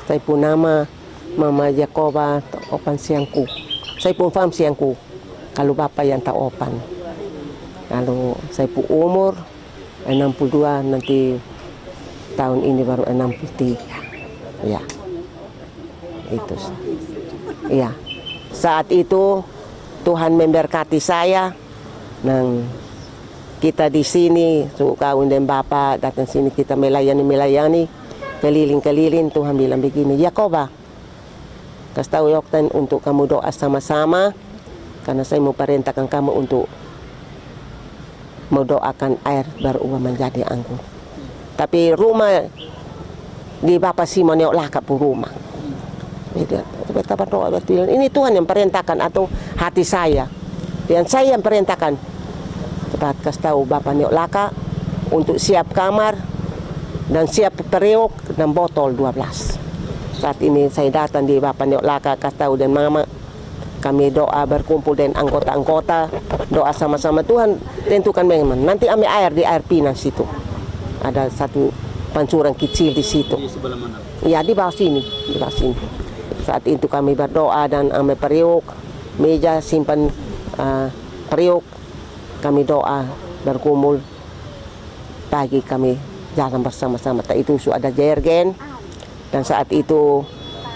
Saya pun nama Mama Jacoba Opan Siangku. Saya pun faham Siangku. Kalau Bapak yang tak opan. Kalau saya pun umur 62, nanti tahun ini baru 63. Ya. Itu. Iya. Saat itu Tuhan memberkati saya. Nang kita di sini suka undang Bapak datang sini kita melayani. Keliling-keliling Tuhan bilang begini, Jacoba, kasih tahu Yoktan untuk kamu doa sama-sama karena saya mau perintahkan kamu untuk mendoakan air berubah menjadi anggur. Tapi rumah di Bapak Simon yok laka pun rumah. Kita berdoa betul. Ini Tuhan yang perintahkan atau hati saya. Dan saya yang perintahkan. Cepat kasih tahu Bapak yok laka untuk siap kamar dan siap periuk dan botol 12. Saat ini saya datang di Bapak Yok Laka kasih tahu dan Mama. Kami doa berkumpul dengan anggota-anggota. Doa sama-sama Tuhan tentukan bagaimana. Nanti ambil air di air pinas situ. Ada satu pancuran kecil di situ. Di sebelah mana? Ya di bawah sini. Di bawah sini. Saat itu kami berdoa dan ambil periuk. Meja simpan periuk. Kami doa berkumpul. Pagi kami jalan bersama-sama. Itu sudah ada jergen dan saat itu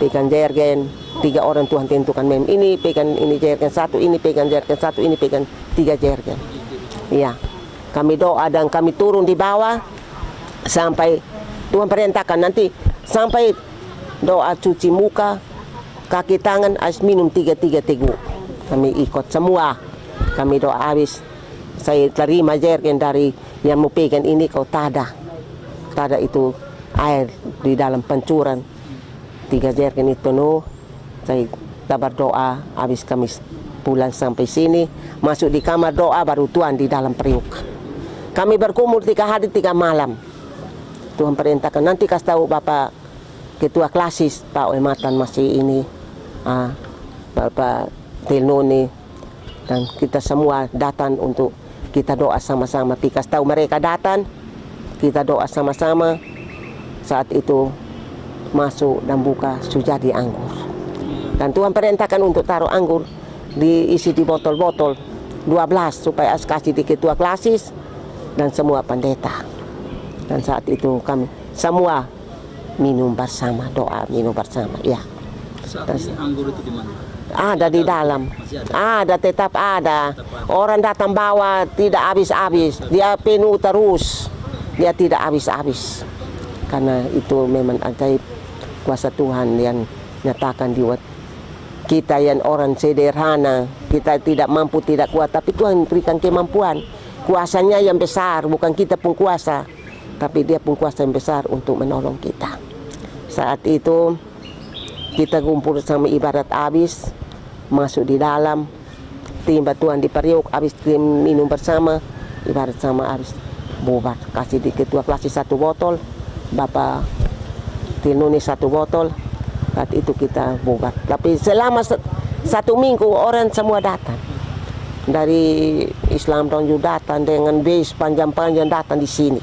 pegang jergen 3 orang Tuhan tentukan ini pegang ini jergen 1, ini pegang jergen 1, ini pegang 3 jergen. Iya. Kami doa dan kami turun di bawah sampai Tuhan perintahkan nanti sampai doa cuci muka, kaki tangan, ais minum 3 teguk. Kami ikut semua. Kami doa habis. Saya terima jergen dari yang mau pegang ini kau tada itu air di dalam pancuran 3 jergen itu penuh. Saya berdoa habis kami pulang sampai sini masuk di kamar doa baru Tuhan di dalam periuk. Kami berkumpul 3 hari 3 malam. Tuhan perintahkan nanti kasih tahu Bapak Ketua Klasis Pak Ematan masih ini Bapak Tilnoni dan kita semua datang untuk kita doa sama-sama. Kasih tahu mereka datang. Kita doa sama-sama. Saat itu masuk dan buka sudah di anggur. Dan Tuhan perintahkan untuk taruh anggur diisi di botol-botol 12 supaya kasih di Ketua Klasis dan semua pendeta. Dan saat itu kami semua minum bersama, doa minum bersama. Ya. Saat ini anggur itu di mana? Ada di dalam. Ada, tetap ada. Orang datang bawa tidak habis-habis. Dia penuh terus. Dia tidak habis-habis. Karena itu memang ajaib kuasa Tuhan yang nyatakan di kita yang orang sederhana. Kita tidak mampu, tidak kuat. Tapi Tuhan berikan kemampuan. Kuasanya yang besar. Bukan kita pun kuasa. Tapi dia pun kuasa yang besar untuk menolong kita. Saat itu kita kumpul sama ibadat habis. Masuk di dalam. Timba Tuhan di periuk. Habis minum bersama. Ibarat sama habis. Bubar, kasih di Ketua Klasis 1 botol, Bapak Tilnoni 1 botol. Saat itu kita bubar. Tapi selama 1 minggu orang semua datang. Dari Islam dan juga datang dengan base panjang-panjang datang di sini.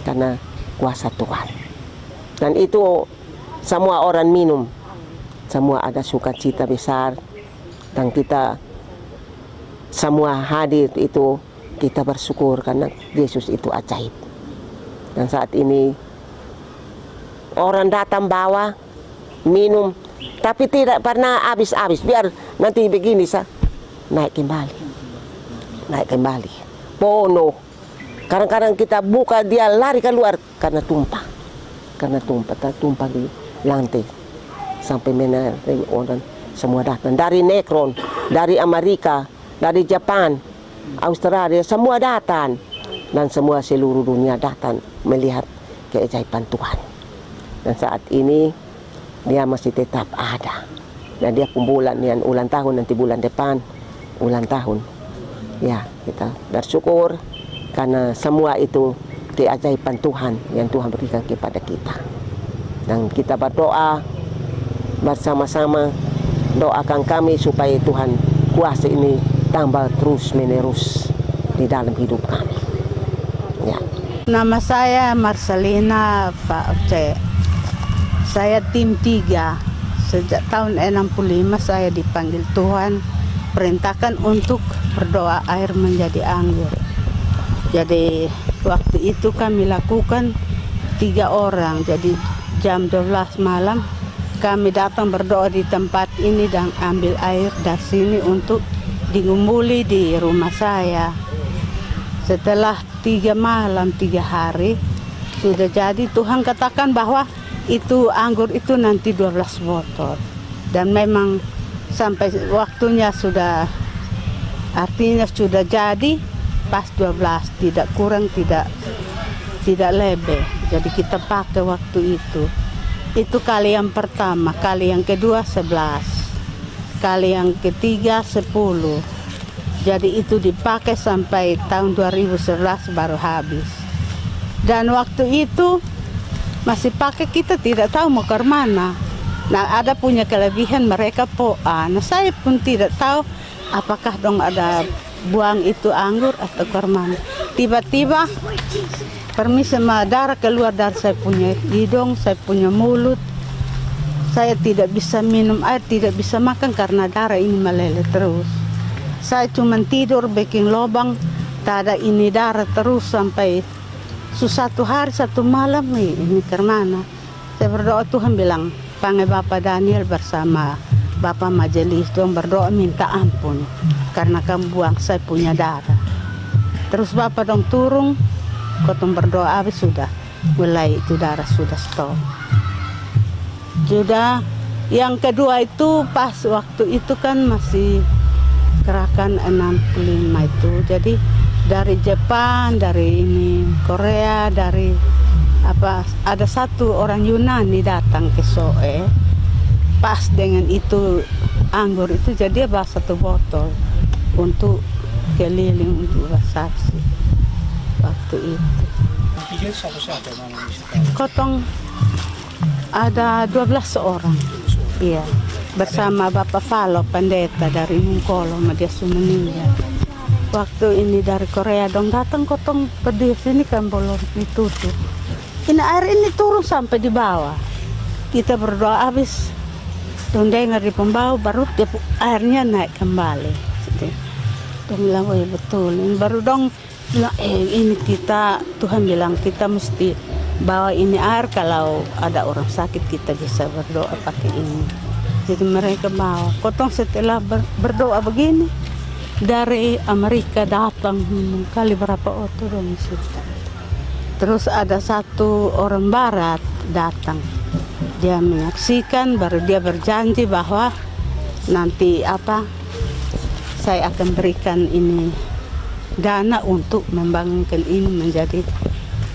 Karena kuasa Tuhan. Dan itu semua orang minum. Semua ada sukacita besar. Dan kita semua hadir itu kita bersyukur karena Yesus itu ajaib. Dan saat ini orang datang bawa minum tapi tidak pernah habis-habis. Biar nanti begini naik kembali. Penuh. Kadang-kadang kita buka dia lari keluar karena tumpah di lantai. Sampai mana orang semua datang dari Nekron, dari Amerika, dari Jepang, Australia, semua datang. Dan semua seluruh dunia datang melihat keajaiban Tuhan. Dan saat ini dia masih tetap ada. Dan dia pun bulan yang ulang tahun nanti bulan depan ulang tahun. Ya, kita bersyukur karena semua itu keajaiban Tuhan yang Tuhan berikan kepada kita. Dan kita berdoa bersama-sama, doakan kami supaya Tuhan kuasa ini tambah terus menerus di dalam hidup kami. Ya. Nama saya Marcelina Pak C. Saya tim 3. Sejak tahun 65 saya dipanggil Tuhan, perintahkan untuk berdoa air menjadi anggur. Jadi waktu itu kami lakukan 3 orang. Jadi jam 12 malam kami datang berdoa di tempat ini dan ambil air dari sini untuk digumpuli di rumah saya. Setelah 3 malam 3 hari sudah jadi, Tuhan katakan bahwa itu anggur itu nanti 12 botol. Dan memang sampai waktunya sudah, artinya sudah jadi pas 12, tidak kurang, tidak lebih. Jadi kita pakai waktu itu. Itu kali yang pertama, kali yang kedua 11, kali yang ketiga 10. Jadi itu dipakai sampai tahun 2011 baru habis. Dan waktu itu masih pakai, kita tidak tahu mau ke mana. Nah, ada punya kelebihan mereka poa. Nah, saya pun tidak tahu apakah dong ada buang itu anggur atau ke mana. Tiba-tiba permisi sama darah keluar dari saya punya hidung, saya punya mulut. Saya tidak bisa minum air, tidak bisa makan karena darah ini meleleh terus. Saya cuma tidur bikin lubang, tak ada ini darah terus sampai satu hari 1 malam ini ke mana. Saya berdoa, Tuhan bilang, panggil Bapak Daniel bersama Bapak Majelis dong berdoa minta ampun karena kamu buang saya punya darah. Terus Bapak dong turun, kotong berdoa habis sudah mulai itu darah sudah stop. Sudah yang kedua itu pas waktu itu kan masih gerakan 65 itu. Jadi dari Jepang, dari ini Korea, dari apa, ada satu orang Yunani datang ke Soe. Pas dengan itu anggur itu, jadi dia bawa 1 botol untuk keliling untuk saksi waktu itu. Kotong ada 12 orang, iya, bersama Bapak Falo pendeta dari Mungkolo, dia sudah meninggal. Waktu ini dari Korea dong datang, kotong pedih sini kan belum ditutup. Ini air ini turun sampai di bawah. Kita berdoa habis, dong dengar di pembawa baru airnya naik kembali. Dong bilang, oh ya betul. Ini baru dong bilang, ini kita, Tuhan bilang kita mesti bawa ini air kalau ada orang sakit kita bisa berdoa pakai ini. Jadi mereka bawa. Kotong setelah berdoa begini, dari Amerika datang kali berapa oto dong situ. Terus ada satu orang barat datang. Dia menyaksikan, baru dia berjanji bahwa nanti apa, saya akan berikan ini dana untuk membangunkan ini menjadi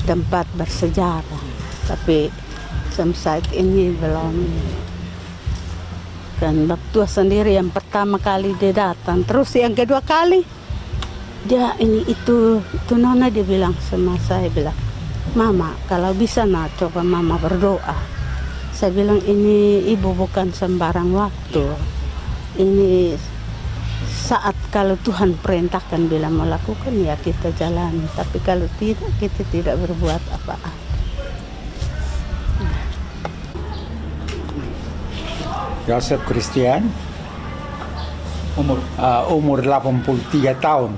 tempat bersejarah. Tapi sampai saat ini belum. Dan Baktua sendiri yang pertama kali dia datang, terus yang kedua kali dia ini itu Nona dia bilang sama saya, bilang, Mama kalau bisa nak coba Mama berdoa. Saya bilang ini ibu bukan sembarang waktu, ini saat kalau Tuhan perintahkan bilang melakukan ya kita jalani, tapi kalau tidak kita tidak berbuat apa-apa. Joseph Christian, umur 83 tahun.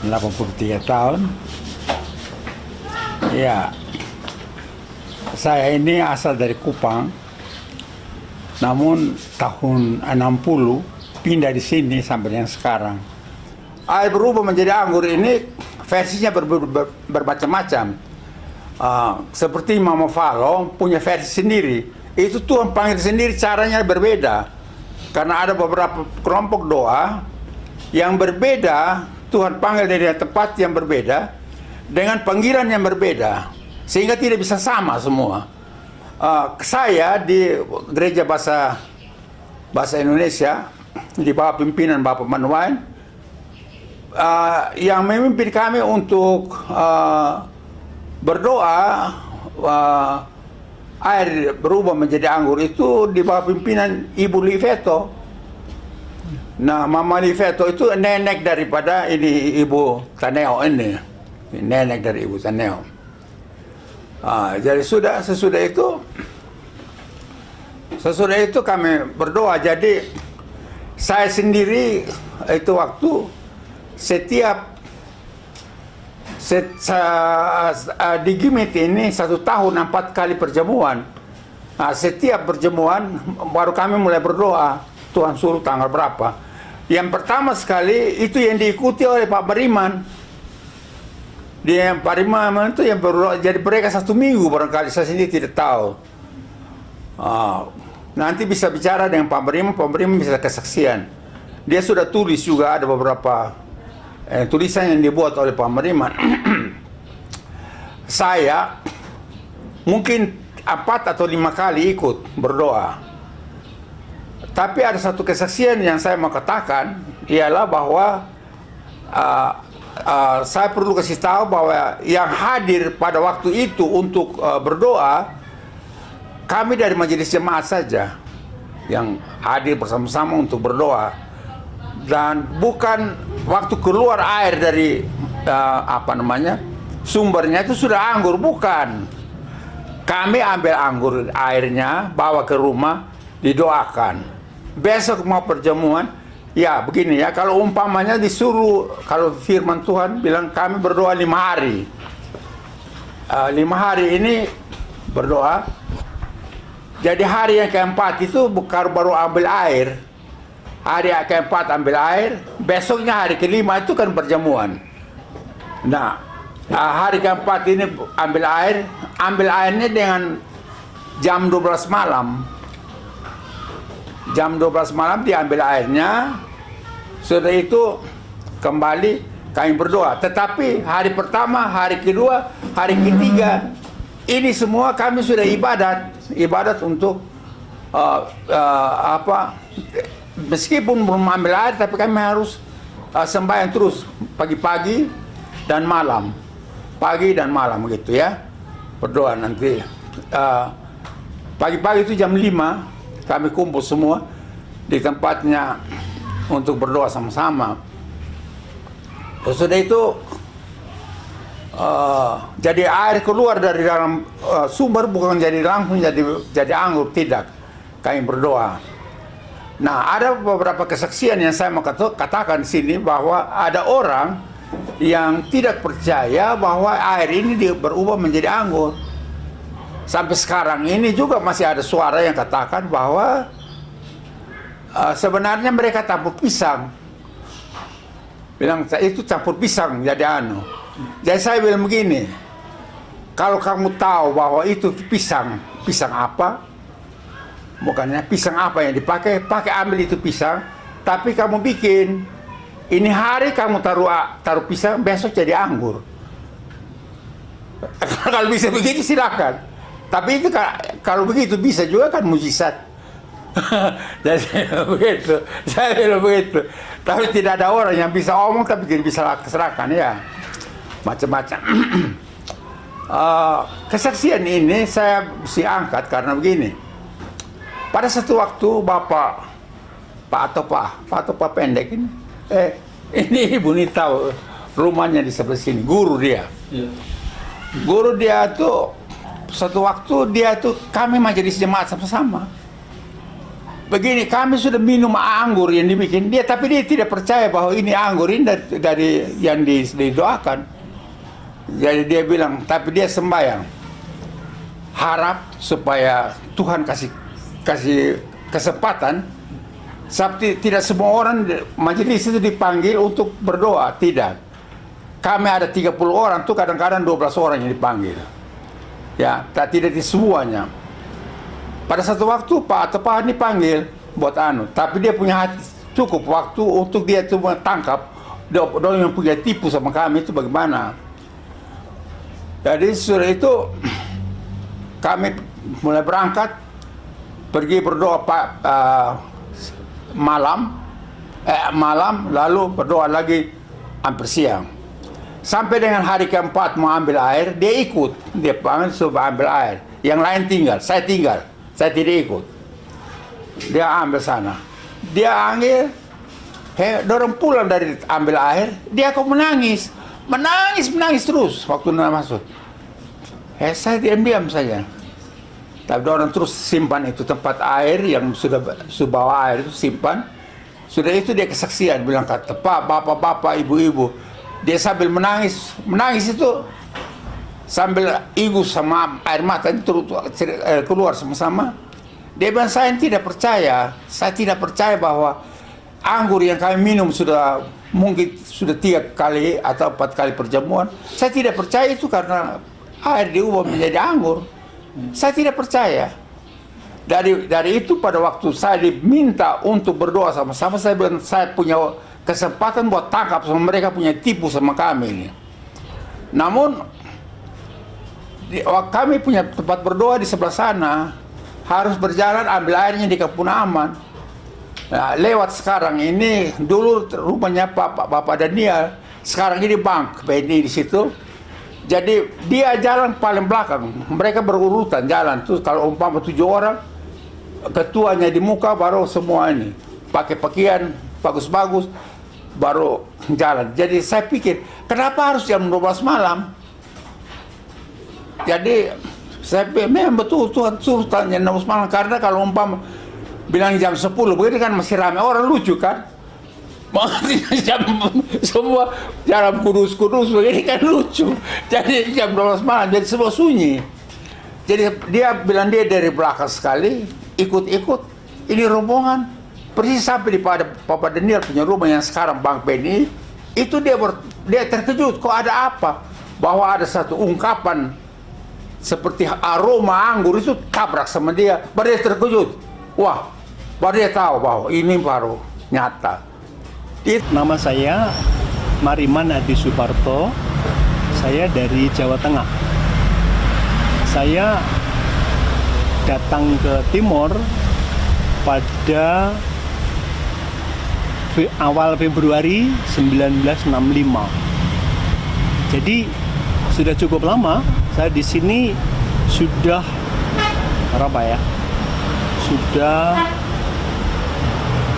83 tahun. Ya, saya ini asal dari Kupang, namun tahun 60 pindah di sini sampai yang sekarang. Air berubah menjadi anggur ini versinya bermacam-macam. Seperti Mama Falo punya versi sendiri. Itu Tuhan panggil sendiri, caranya berbeda. Karena ada beberapa kelompok doa yang berbeda, Tuhan panggil dari tempat yang berbeda, dengan panggilan yang berbeda. Sehingga tidak bisa sama semua. Saya di gereja bahasa Indonesia, di bawah pimpinan Bapak Manuel, yang memimpin kami untuk berdoa, air berubah menjadi anggur itu di bawah pimpinan Ibu Liveto. Nah, Mama Liveto itu nenek daripada ini Ibu Taneo ini. Nenek dari Ibu Taneo. Jadi sesudah itu kami berdoa. Jadi saya sendiri itu waktu setiap di Gimit ini 1 tahun 4 kali perjamuan. Setiap perjamuan baru kami mulai berdoa, Tuhan suruh tanggal berapa. Yang pertama sekali itu yang diikuti oleh Pak Bariman. Dia Pak Bariman itu yang berdoa, jadi mereka 1 minggu barangkali, saya sendiri tidak tahu. Nanti bisa bicara dengan Pak Bariman bisa kesaksian. Dia sudah tulis juga, ada beberapa tulisan yang dibuat oleh Pak Bariman. Saya mungkin 4 atau 5 kali ikut berdoa. Tapi ada satu kesaksian yang saya mau katakan, ialah bahwa saya perlu kasih tahu bahwa yang hadir pada waktu itu untuk berdoa, kami dari majelis jemaat saja yang hadir bersama-sama untuk berdoa. Dan bukan waktu keluar air dari sumbernya itu sudah anggur, bukan. Kami ambil anggur airnya, bawa ke rumah, didoakan. Besok mau perjamuan, ya begini ya, kalau umpamanya disuruh, kalau firman Tuhan bilang kami berdoa 5 hari. 5 hari ini berdoa. Jadi hari yang keempat itu baru ambil air. Hari yang keempat ambil air, besoknya hari kelima itu kan perjamuan. Nah, hari keempat ini ambil airnya dengan jam 12 malam. Jam 12 malam diambil airnya. Sudah itu kembali kami berdoa. Tetapi hari pertama, hari kedua, hari ketiga, ini semua kami sudah ibadat untuk meskipun belum ambil air, tapi kami harus sembahyang terus pagi-pagi dan malam, gitu ya, berdoa nanti. Pagi-pagi itu jam 5 kami kumpul semua di tempatnya untuk berdoa sama-sama. Sudah itu jadi air keluar dari dalam sumber, bukan jadi langsung jadi anggur, tidak. Kami berdoa. Nah, ada beberapa kesaksian yang saya mau katakan di sini, bahwa ada orang yang tidak percaya bahwa air ini berubah menjadi anggur. Sampai sekarang ini juga masih ada suara yang katakan bahwa sebenarnya mereka campur pisang. Bilang itu campur pisang jadi anu. Jadi saya bilang begini, kalau kamu tahu bahwa itu pisang apa? Bukannya pisang apa yang dipakai, ambil itu pisang, tapi kamu bikin. Ini hari kamu taruh pisang, besok jadi anggur. Kalau bisa begitu silakan. Tapi itu kalau begitu bisa juga kan mujizat. Jadi begitu, saya bilang begitu. Tapi tidak ada orang yang bisa omong tapi tidak bisa keserahkan ya. Macam-macam. Kesaksian ini saya mesti angkat karena begini. Pada satu waktu Pak Atopa pendek ini, ini Ibu ini tahu rumahnya di sebelah sini, guru dia. Guru dia tuh satu waktu kami majelis jemaat sama-sama. Begini, kami sudah minum anggur yang dibikin dia, tapi dia tidak percaya bahwa ini anggur ini dari yang didoakan. Jadi dia bilang, tapi dia sembahyang, harap supaya Tuhan kasih kesempatan. Sabtu tidak semua orang majelis itu dipanggil untuk berdoa, tidak. Kami ada 30 orang tuh, kadang-kadang 12 orang yang dipanggil. Ya, tidak di semuanya. Pada satu waktu Pak Atopa dipanggil buat tapi dia punya hati cukup waktu untuk dia itu tangkap orang yang punya tipu sama kami itu bagaimana. Jadi setelah itu kami mulai berangkat, pergi berdoa malam, lalu berdoa lagi hampir siang. Sampai dengan hari keempat mau ambil air, dia ikut. Dia panggil supaya ambil air. Yang lain tinggal, saya tidak ikut. Dia ambil sana. Dia ambil, dorong pulang dari ambil air, dia kok menangis terus waktu masuk. Saya diam-diam saja. Tapi orang terus simpan itu tempat air yang sudah bawa air itu simpan. Sudah itu dia kesaksian bilang kata Pak, bapak-bapak, ibu-ibu. Dia sambil menangis itu sambil igu sama air mata itu keluar sama-sama. Dia bilang saya tidak percaya bahwa anggur yang kami minum mungkin sudah 3 kali atau 4 kali perjamuan. Saya tidak percaya itu karena air diubah menjadi anggur. Saya tidak percaya. Dari itu pada waktu saya diminta untuk berdoa sama-sama, saya bilang saya punya kesempatan buat tangkap sama mereka punya tipu sama kami ini. Namun kami punya tempat berdoa di sebelah sana, harus berjalan ambil airnya di Kampung Aman. Nah, lewat sekarang ini dulu rumahnya Bapak Daniel, sekarang ini bank BNI di situ. Jadi dia jalan paling belakang, mereka berurutan jalan tuh. Kalau umpama 7 orang, ketuanya di muka, baru semua ini pakai pakaian bagus-bagus, baru jalan. Jadi saya pikir, kenapa harus jam 12 malam? Jadi saya pikir memang betul Tuhan suruh tanya 12 malam, karena kalau umpama bilang jam 10, begini kan masih ramai orang, lucu kan? Semua jalan kudus-kudus begini kan lucu. Jadi jam 12 malam jadi semua sunyi. Jadi dia bilang dia dari belakang sekali ikut-ikut ini rombongan persis sampai di pada Bapak Daniel punya rumah yang sekarang Bank BNI. Itu dia terkejut, kok ada apa? Bahwa ada satu ungkapan seperti aroma anggur itu tabrak sama dia. Baru dia terkejut. Wah, baru dia tahu bahwa ini baru nyata. Nama saya Mariman Adi Suparto. Saya dari Jawa Tengah. Saya datang ke Timor pada awal Februari 1965. Jadi sudah cukup lama. Saya di sini sudah berapa ya? Sudah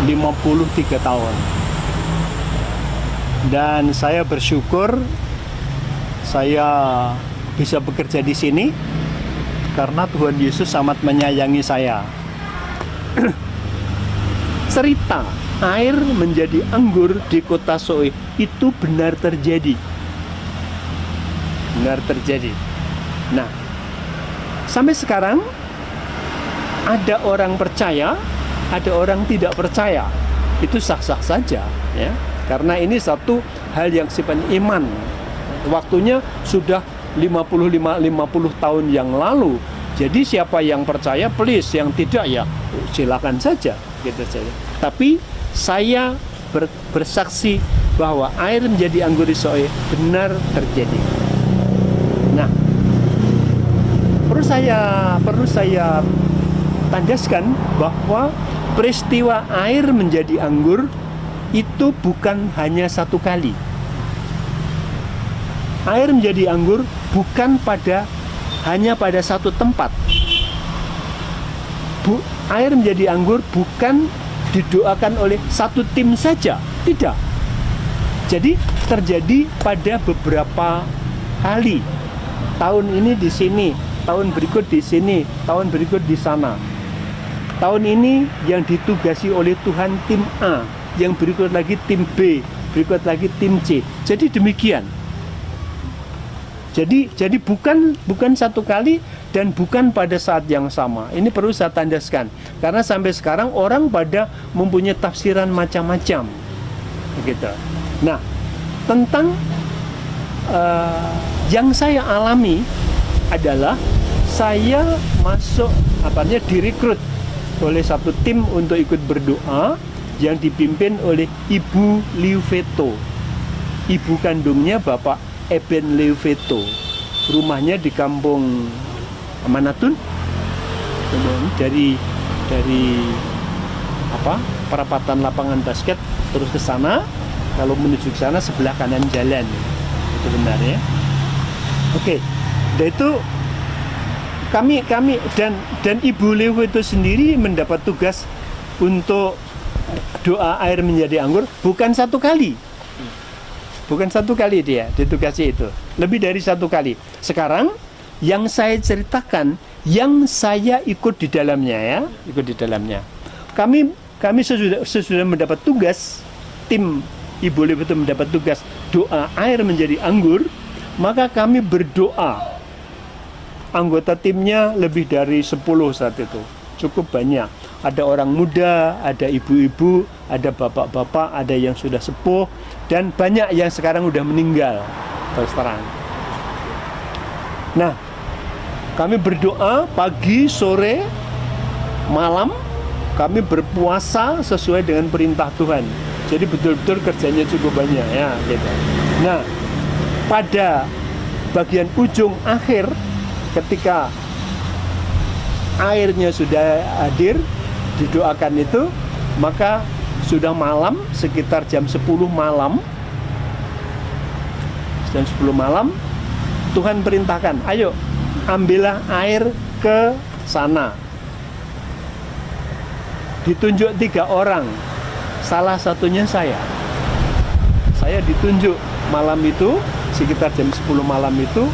53 tahun. Dan saya bersyukur saya bisa bekerja di sini karena Tuhan Yesus sangat menyayangi saya. Cerita air menjadi anggur di kota Soe itu benar terjadi. Benar terjadi. Nah, sampai sekarang ada orang percaya, ada orang tidak percaya. Itu sah-sah saja, ya. Karena ini satu hal yang sifatnya iman. Waktunya sudah 50 tahun yang lalu. Jadi siapa yang percaya please, yang tidak ya silakan saja, gitu saja. Tapi saya bersaksi bahwa air menjadi anggur di Soe benar terjadi. Nah, perlu saya tandaskan bahwa peristiwa air menjadi anggur itu bukan hanya satu kali. Air menjadi anggur bukan hanya pada satu tempat. Air menjadi anggur bukan didoakan oleh satu tim saja, tidak. Jadi terjadi pada beberapa kali. Tahun ini di sini, tahun berikut di sini, tahun berikut di sana. Tahun ini yang ditugasi oleh Tuhan tim A, yang berikut lagi tim B, berikut lagi tim C. Jadi demikian. Jadi bukan satu kali dan bukan pada saat yang sama. Ini perlu saya tandaskan karena sampai sekarang orang pada mempunyai tafsiran macam-macam, begitu. Nah, tentang yang saya alami adalah saya masuk direkrut oleh satu tim untuk ikut berdoa yang dipimpin oleh Ibu Liuveto. Ibu kandungnya Bapak Eben Liuveto. Rumahnya di Kampung Manatun. Dari perapatan lapangan basket terus ke sana. Kalau menuju ke sana sebelah kanan jalan. Itu benar ya. Oke. Dan itu kami dan Ibu Liuveto sendiri mendapat tugas untuk doa air menjadi anggur bukan satu kali. Bukan satu kali dia ditugasi itu. Lebih dari satu kali. Sekarang Yang saya ceritakan, yang saya ikut di dalamnya ya, ikut di dalamnya. Kami sesudah mendapat tugas, tim Ibu Liv itu mendapat tugas doa air menjadi anggur, maka kami berdoa. Anggota timnya lebih dari 10 saat itu, cukup banyak. Ada orang muda, ada ibu-ibu, ada bapak-bapak, ada yang sudah sepuh, dan banyak yang sekarang udah meninggal, terus terang. Nah, kami berdoa pagi, sore, malam, kami berpuasa sesuai dengan perintah Tuhan. Jadi betul-betul kerjanya cukup banyak ya, gitu. Nah, pada bagian ujung akhir, ketika airnya sudah hadir, didoakan itu, maka sudah malam, sekitar jam 10 malam, Tuhan perintahkan, ayo ambillah air ke sana. Ditunjuk 3 orang, salah satunya saya. Saya ditunjuk malam itu, sekitar jam 10 malam itu,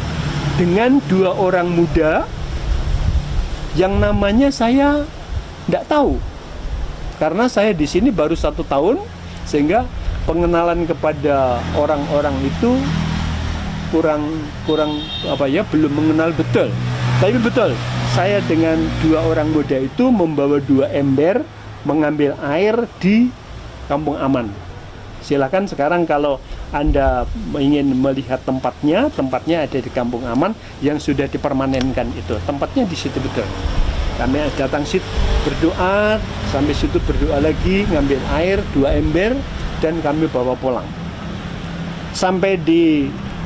dengan 2 orang muda yang namanya saya tidak tahu, karena saya di sini baru 1 tahun, sehingga pengenalan kepada orang-orang itu kurang belum mengenal betul. Tapi betul, saya dengan 2 orang muda itu membawa 2 ember mengambil air di Kampung Aman. Silakan sekarang kalau Anda ingin melihat tempatnya ada di Kampung Aman yang sudah dipermanenkan itu. Tempatnya di situ betul. Kami datang situ berdoa, sampai situ berdoa lagi, ngambil air 2 ember, dan kami bawa pulang. Sampai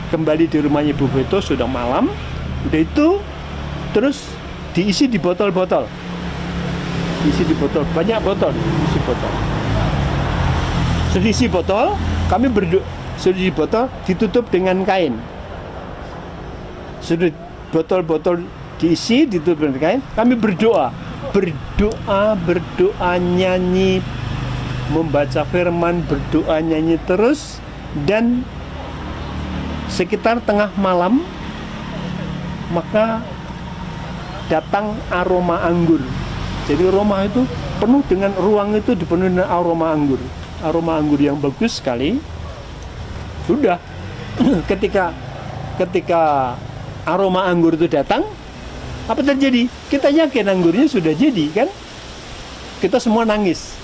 kembali di rumahnya Ibu Beto sudah malam. Udah itu terus diisi di botol-botol. Isi di botol, banyak botol, isi botol. Sudah isi botol, kami sudah isi botol ditutup dengan kain. Sudah botol-botol diisi, ditutup dengan kain, kami berdoa, nyanyi, membaca firman, berdoa, nyanyi terus, dan sekitar tengah malam maka datang aroma anggur. Jadi rumah itu penuh dengan, ruang itu dipenuhi dengan aroma anggur yang bagus sekali. Sudah ketika aroma anggur itu datang, apa terjadi? Kita yakin anggurnya sudah jadi kan? Kita semua nangis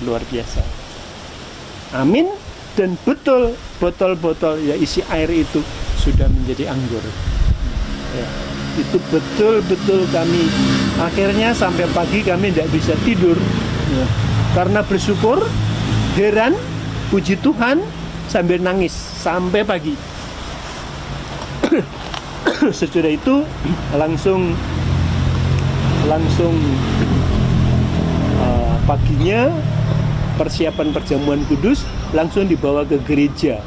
luar biasa. Amin. Dan betul, botol-botol ya isi air itu sudah menjadi anggur. Ya, itu betul-betul kami akhirnya sampai pagi kami tidak bisa tidur ya, karena bersyukur, heran, puji Tuhan, sambil nangis sampai pagi. Sesudah itu langsung paginya persiapan perjamuan kudus langsung dibawa ke gereja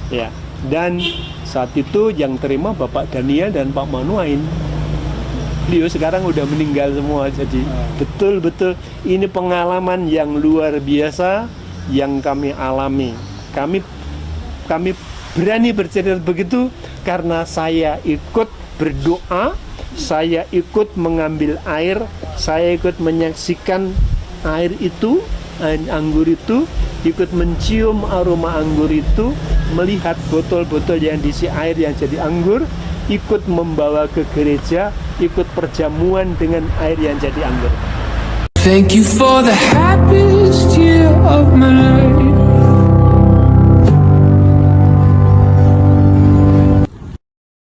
ya, dan saat itu yang terima Bapak Daniel dan Pak Manuain. Beliau sekarang udah meninggal semua. Jadi betul-betul ini pengalaman yang luar biasa yang kami alami. Kami berani bercerita begitu karena saya ikut berdoa, saya ikut mengambil air, saya ikut menyaksikan air itu, air anggur itu, ikut mencium aroma anggur itu, melihat botol-botol yang diisi air yang jadi anggur, ikut membawa ke gereja, ikut perjamuan dengan air yang jadi anggur. Thank you for the happiest year.